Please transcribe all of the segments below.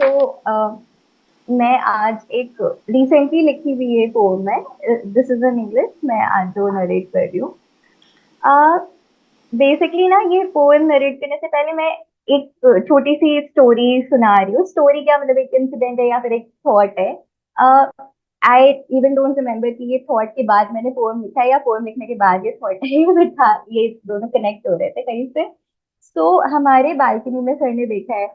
तो मैं आज एक रिसेंटली लिखी हुई ये पोम है। This is in English. मैं आज जो नरेट कर रही हूँ। बेसिकली ना, ये पोएम नरेट करने से पहले मैं एक छोटी सी स्टोरी सुना रही हूँ। स्टोरी क्या मतलब, एक इंसिडेंट है या फिर एक थॉट है। आई इवन डोंट रिमेम्बर कि ये थॉट के बाद मैंने पोएम लिखा है या पोएम लिखने के बाद ये थॉट है या था, ये दोनों कनेक्ट हो रहे थे कहीं से। तो हमारे बालकनी में सर ने देखा है।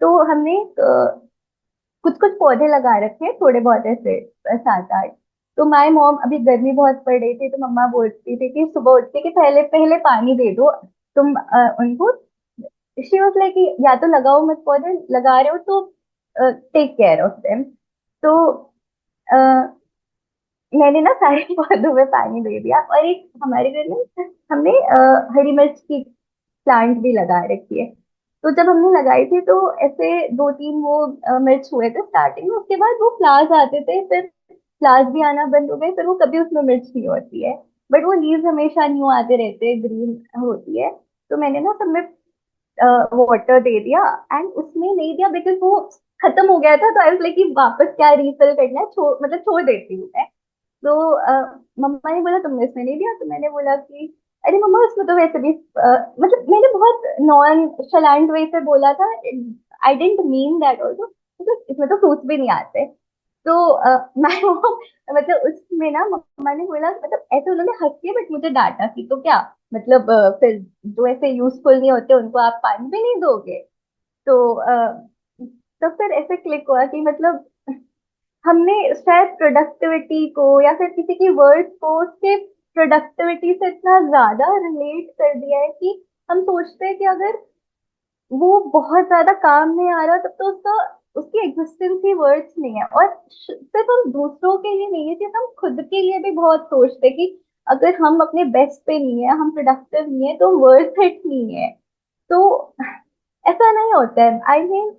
तो हमने कुछ कुछ पौधे लगा रखे हैं, थोड़े बहुत ऐसे 7 8। तो माय मॉम, अभी गर्मी बहुत पड़ रही थी तो मम्मा बोलती थी कि सुबह उठ के कि पहले पहले पानी दे दो तुम उनको। शी वाज लाइक या तो लगाओ मत, पौधे लगा रहे हो तो टेक केयर ऑफ देम। तो अ, मैंने ना सारे पौधों में पानी दे दिया। और एक हमारे घर में हमने हरी मिर्च की प्लांट भी लगा रखी है। तो जब हमने लगाई थी तो ऐसे 2 3 वो मिर्च हुए थे स्टार्टिंग में। उसके बाद वो फ्लावर्स आते थे, फिर फ्लावर्स भी आना बंद हो गए, फिर वो कभी उसमें मिर्च नहीं होती है। बट वो लीव्स हमेशा न्यू आते रहते हैं, ग्रीन होती है। तो मैंने ना सब में वाटर दे दिया एंड उसमें नहीं दिया बिकॉज वो खत्म हो गया था। तो आई वाज लाइक कि वापस क्या रिफिल करना है, मतलब छोड़ देती हूँ मैं। तो मम्मा ने बोला तुमने इसमें नहीं दिया। तो मैंने बोला कि अरे मम्मा, इसमें तो वैसे भी मतलब मैंने बहुत नॉन शलांट वे से बोला था। आई डेंट मीन दैट ऑल्सो, मतलब इसमें तो फ्रूट्स भी नहीं आते। तो मैं मतलब उसमें ना मम्मा ने बोला, मतलब ऐसे उन्होंने हंस के बट मुझे डांटा कि तो क्या मतलब, फिर जो ऐसे यूजफुल नहीं होते उनको आप पानी भी नहीं दोगे। तो तो फिर ऐसे क्लिक हुआ कि मतलब हमने शायद प्रोडक्टिविटी को या फिर किसी की वर्ड्स को उसके प्रोडक्टिविटी से इतना ज्यादा रिलेट कर दिया है कि हम सोचते हैं कि अगर वो बहुत ज्यादा काम में आ रहा है तब तो उसका उसकी एग्जिस्टेंस ही वर्ड्स नहीं है। और सिर्फ हम दूसरों के लिए नहीं है, सिर्फ हम खुद के लिए भी बहुत सोचते हैं कि अगर हम अपने बेस्ट पे नहीं है, हम प्रोडक्टिव नहीं है, तो वर्थ इट नहीं है। तो ऐसा नहीं होता है। I mean,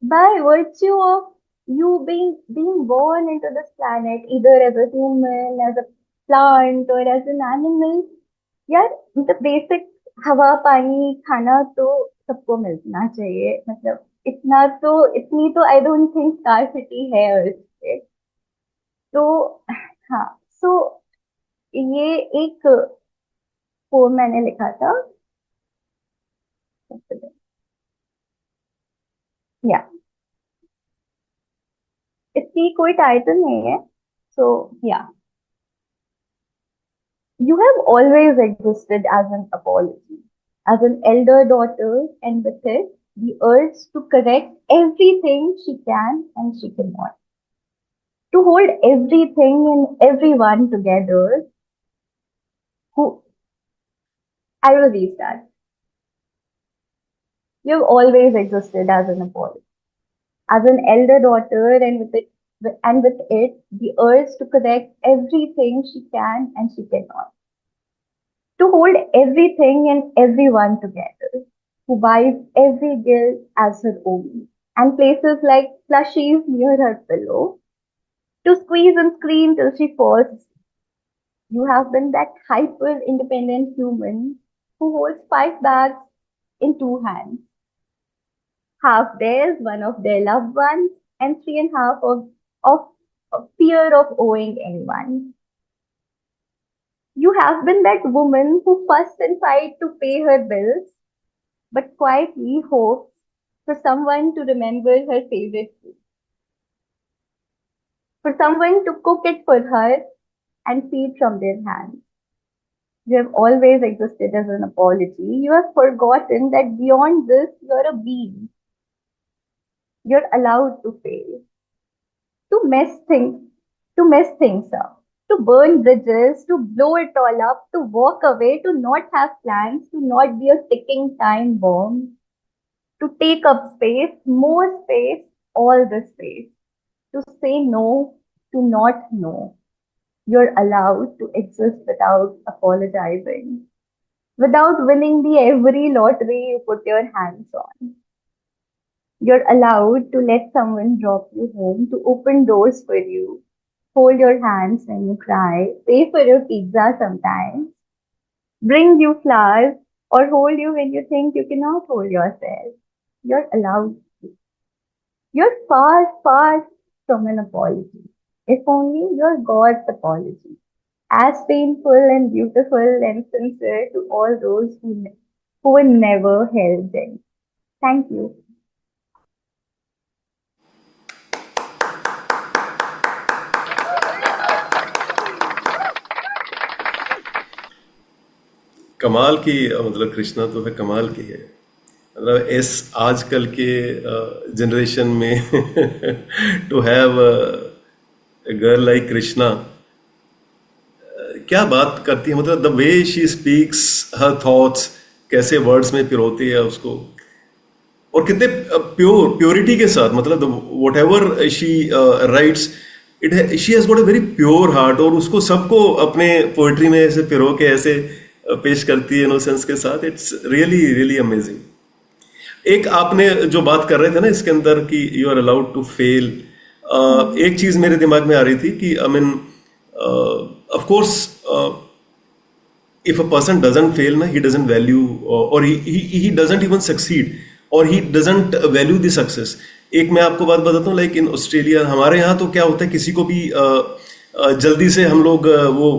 by virtue of you being born into this planet, either as a human, as a plant or as an animal, यार मतलब बेसिक हवा पानी खाना तो सबको मिलना चाहिए। मतलब इतना तो, इतनी तो आई डोंट थिंक स्कार्सिटी है अर्थ पे। तो हाँ। सो ये एक पोम मैंने लिखा था। या इसकी कोई टाइटल नहीं है। सो या, you have always existed as an apology, as an elder daughter, and with it, the urge to correct everything she can and she cannot, to hold everything and everyone together. Who I will restart. You have always existed as an apology, as an elder daughter, and with it, the urge to correct everything she can and she cannot, to hold everything and everyone together, who buys every guilt as her own, and places like plushies near her pillow, to squeeze and scream till she falls asleep. You have been that hyper independent human who holds 5 bags in 2 hands, half theirs, one of their loved ones, and three and a half of fear of owing anyone. You have been that woman who fussed and fight to pay her bills, but quietly hopes for someone to remember her favorite food, for someone to cook it for her and feed from their hands. You have always existed as an apology. You have forgotten that beyond this, you're a being. You're allowed to fail, to mess things up, to burn bridges, to blow it all up, to walk away, to not have plans, to not be a ticking time bomb, to take up space, more space, all the space, to say no, to not know. You're allowed to exist without apologizing, without winning the every lottery you put your hands on. You're allowed to let someone drop you home, to open doors for you, hold your hands when you cry, pay for your pizza sometimes, bring you flowers, or hold you when you think you cannot hold yourself. You're allowed. You're far, far from an apology. If only you're God's apology. As painful and beautiful and sincere to all those who were never held then. Thank you. कमाल की मतलब कृष्णा तो है कमाल की है। मतलब इस आजकल के जनरेशन में to have girl like Krishna, क्या बात करती है, मतलब the way she speaks her thoughts, कैसे वर्ड्स में पिरोती है उसको, और कितने प्योरिटी के साथ, मतलब what ever she writes, it she has got a very pure heart, और उसको सबको अपने पोइट्री में ऐसे पिरो के ऐसे पेश करती है इनोसेंस के साथ। It's really really amazing. एक आपने जो बात कर रहे थे ना इसके अंदर कि you are allowed to fail, एक चीज मेरे दिमाग में आ रही थी कि I mean of course if a person doesn't fail na, he doesn't value, or he doesn't even succeed, or he doesn't value the success. एक मैं आपको बात बताता हूँ, लाइक इन ऑस्ट्रेलिया, हमारे यहाँ तो क्या होता है, किसी को भी जल्दी से हम लोग वो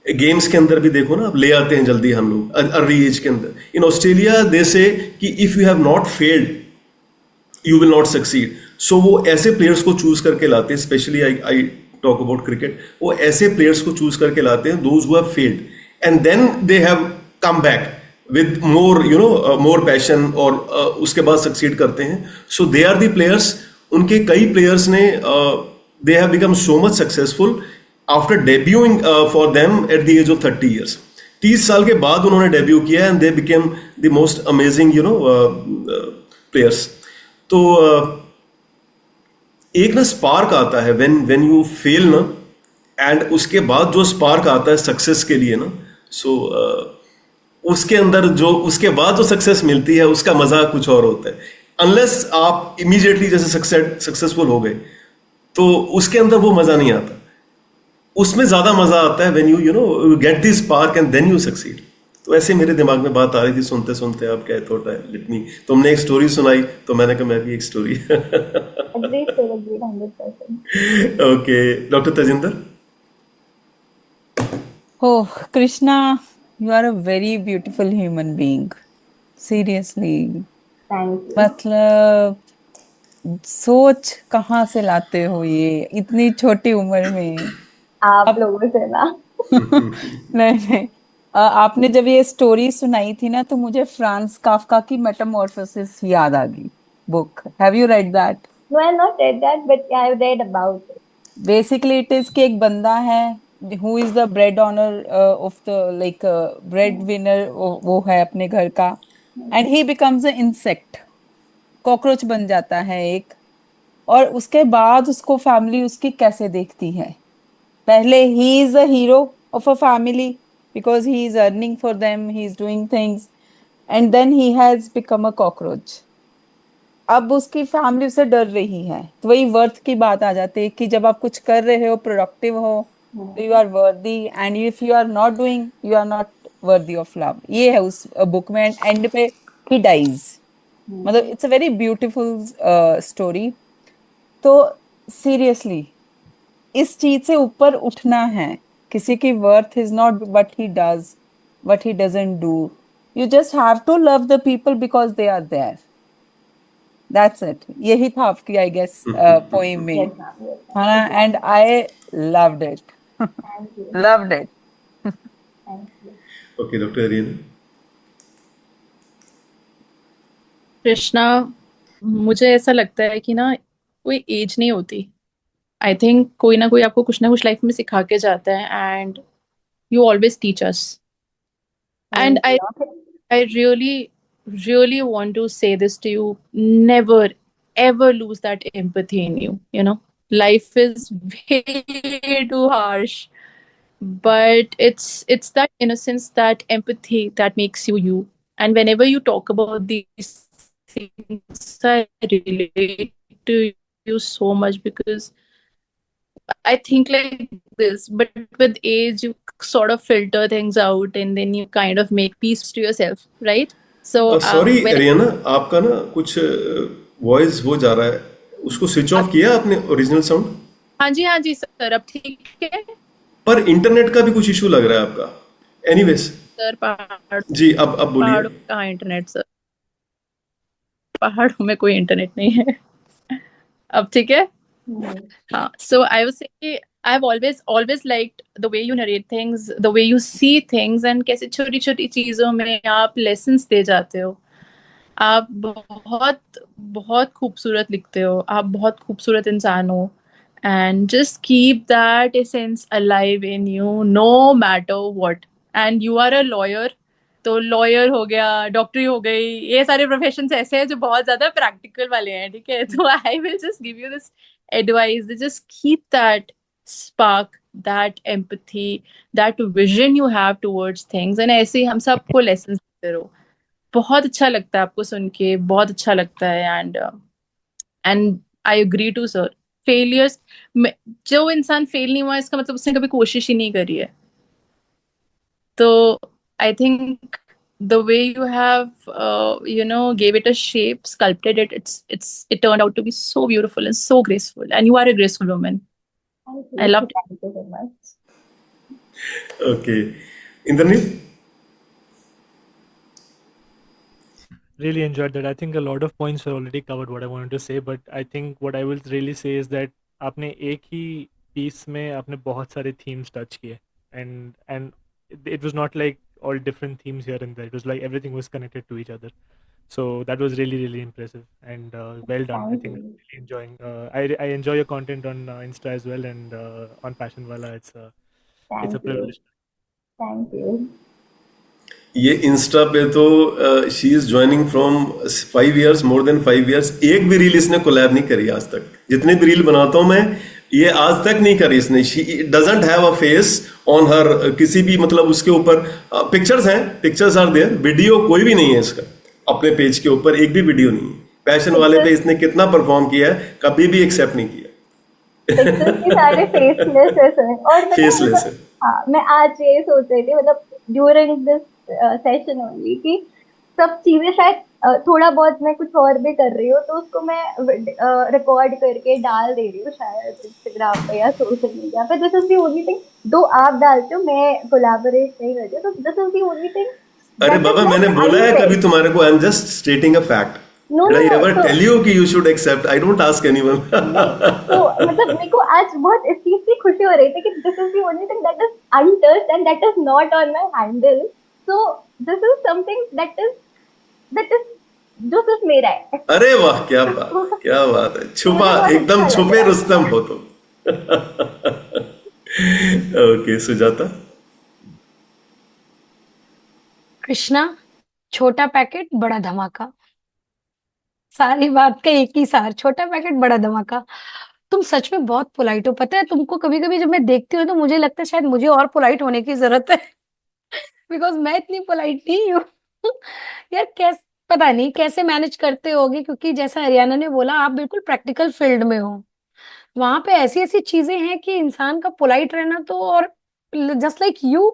गेम्स के अंदर भी देखो ना, आप ले आते हैं जल्दी हम लोग अर्ली एज के अंदर। इन ऑस्ट्रेलिया दे से कि if you have not failed you will not succeed. So वो ऐसे प्लेयर्स को चूज करके लाते हैं, specially I talk about cricket, वो ऐसे प्लेयर्स को चूज करके लाते हैं those who have failed and then they have come back with more more passion, और उसके बाद सक्सीड करते हैं। सो दे आर दी प्लेयर्स, उनके कई प्लेयर्स ने they have become so much successful after debuting for them at the age of 30 years. 30 साल के बाद उन्होंने डेब्यू किया and they became the most amazing players. तो एक ना स्पार्क आता है व्हेन व्हेन यू फेल ना, एंड उसके बाद जो स्पार्क आता है सक्सेस के लिए ना, सो उसके अंदर जो उसके बाद जो सक्सेस मिलती है उसका मजा कुछ और होता है। अनलेस आप इमीडिएटली जैसे सक्सेसफुल हो गए तो उसके अंदर वो मजा नहीं आता, उसमें ज्यादा मजा आता है when you know get this spark and then you succeed. तो ऐसे मेरे दिमाग में बात आ रही थी सुनते सुनते, आप क्या थॉट है लेट मी, तुमने एक स्टोरी सुनाई तो मैंने कहा मैं भी एक story. Agreed, sir, agreed, 100%. Okay, doctor Tejinder. Oh, Krishna, you are a very beautiful human being. Seriously. Thank you. मतलब सोच कहाँ से लाते हो ये इतनी छोटी उम्र में? आप अब लोगों से ना। नहीं, आपने जब ये स्टोरी सुनाई थी ना तो मुझे फ्रांस काफका की मेटामॉर्फोसिस याद आ गई book. Have you read that? No, I've not read that, but yeah, I've read about it. Basically it is कि एक बंदा है who is the bread earner of the like bread winner, वो है अपने घर का, and he becomes a insect, cockroach बन जाता है एक। और उसके बाद उसको फैमिली उसकी कैसे देखती है। पहले he is a hero of a family because he is earning for them, he is doing things, and then he has become a cockroach. अब उसकी फैमिली उसे डर रही है। तो वही वर्थ की बात आ जाती है कि जब आप कुछ कर रहे हो, प्रोडक्टिव हो, तो you are worthy, and if you are not doing you are not worthy of love. ये है उस बुक में, एंड पे ही डाइज। मतलब it's a very beautiful story. तो सीरियसली इस चीज से ऊपर उठना है। किसी की worth is not what he does, what he doesn't do. You just have to love the people because they are there. That's it. यही था आपकी आई गेस पोएम में, Yes, ma'am. Yes, ma'am. हाँ, and I loved it. Thank you. Loved it. Thank you. Okay, doctor Aryan. Krishna, मुझे ऐसा लगता है कि ना कोई एज नहीं होती। आई थिंक कोई ना आपको कुछ ना कुछ लाइफ में सिखा के जाता है, and you always teach us. And Thank you. I really want to say this to you: never ever lose that empathy in you. Life is way too harsh, but it's that innocence, that empathy that makes you you. And whenever you talk about these things, I relate to you so much, because I think like this, but with age you sort of filter things out, and then you kind of make peace to yourself, right? So sorry when अरियना, आपका ना कुछ voice वो जा रहा है, उसको switch off अब किया आपने ओरिजिनल साउंड? हाँ जी सर, अब ठीक है पर इंटरनेट का भी कुछ इशू लग रहा है आपका। Anyways, sir. जी अब बोलिए। पहाड़ों का इंटरनेट सर, पहाड़ों में कोई इंटरनेट नहीं है। अब ठीक है। हम्म, हाँ, so I was saying I've always liked the way you narrate things, the way you see things, and कैसे छोटी छोटी चीजों में आप lessons दे जाते हो। आप बहुत बहुत खूबसूरत लिखते हो, आप बहुत खूबसूरत इंसान हो, and just keep that essence alive in you no matter what। and you are a lawyer, तो लॉयर हो गया, डॉक्टरी हो गई, ये सारे प्रोफेशन ऐसे हैं जो बहुत ज्यादा प्रैक्टिकल वाले हैं, ठीक है। तो I will just give you this advice, just keep that spark, that empathy, that vision you have towards things, and ऐसे ही हम सबको lessons देते रहो। बहुत अच्छा लगता है आपको सुन के, बहुत अच्छा लगता है। And I agree to sir, failures, जो इंसान फेल नहीं हुआ इसका मतलब उसने कभी कोशिश ही नहीं करी है। तो I think the way you have gave it a shape, sculpted it, it turned out to be so beautiful and so graceful, and you are a graceful woman. I loved it. thank you so much. Okay, Indranil. Really enjoyed that. I think a lot of points were already covered what I wanted to say, but I think what I will really say is that आपने एक ही piece में आपने बहुत सारे themes touch किए, and it was not like all different themes here and there. It was like everything was connected to each other. So that was really impressive and well done. I Thank think I'm you. really enjoying. I enjoy your content on Insta as well, and on Passion Wala. It's a Thank you. privilege. Thank you. ये Insta पे तो she is joining from 5 years, more than 5 years। एक भी reel इसने collab नहीं करी आज तक। जितने भी रील बनाता हूं मैं, ये आज तक नहीं करी इसने। She doesn't have a face on her, किसी भी मतलब उसके ऊपर पिक्चर्स हैं, पिक्चर्स आर देयर, वीडियो कोई भी नहीं है इसका। अपने पेज के ऊपर एक भी वीडियो नहीं है। पैशन वाले पे इसने कितना परफॉर्म किया है, कभी भी एक्सेप्ट नहीं किया। पिक्चर्स के सारे फेसलेस है सर। और मतलब फेसलेस है। हाँ, मैं आज ये सोच रही थी मतलब ड्यूरिंग दिस सेशन ओनली कि सब चीजें शायद थोड़ा बहुत मैं कुछ और भी कर रही हूँ तो उसको मैं रिकॉर्ड करके डाल दे रही हूँ शायद इंस्टाग्राम पे या सोशल मीडिया पे। This is the only thing, दो आप डालते हो, मैं कोलैबोरेट नहीं करती हूँ, तो this is the only thing. अरे बाबा, मैंने बोला है कभी तुम्हारे को? I am just stating a fact. No, Did I no, ever so, tell you कि you should accept? I don't ask anyone. तो मतलब मेरे को आज बहुत इस चीज की खुशी हो रही थी कि this is the only thing that is untouched and that is not on my handle. So this is something that is जो सिर्फ मेरा है। अरे वाह, क्या बात है। छुपा, मुझे बहुत एकदम अच्छा लग छुपे रहा है। रुस्तम हो तुम। ओके, सुजाता। कृष्णा, छोटा पैकेट बड़ा धमाका। सारी बात का एक ही सार, छोटा पैकेट बड़ा धमाका। तुम सच में बहुत पोलाइट हो। पता है तुमको, कभी कभी जब मैं देखती हूँ तो मुझे लगता है शायद मुझे और पोलाइट होने की जरूरत है। बिकॉज मैं इतनी पोलाइट नहीं हूँ। यार कैसे, पता नहीं कैसे मैनेज करते होगे, क्योंकि जैसा हरियाणा ने बोला आप बिल्कुल प्रैक्टिकल फील्ड में हो। वहां पे ऐसी ऐसी चीजें हैं कि इंसान का पोलाइट रहना तो, और जस्ट लाइक यू,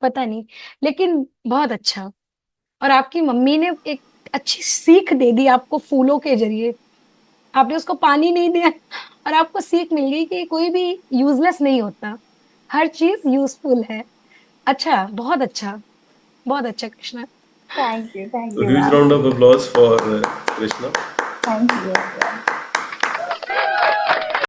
पता नहीं, लेकिन बहुत अच्छा। और आपकी मम्मी ने एक अच्छी सीख दे दी आपको फूलों के जरिए। आपने उसको पानी नहीं दिया और आपको सीख मिल गई कि कोई भी यूजलेस नहीं होता, हर चीज यूजफुल है। अच्छा, बहुत अच्छा, बहुत अच्छा Krishna. Thank you Huge ma'am. round of applause for Krishna. Thank you.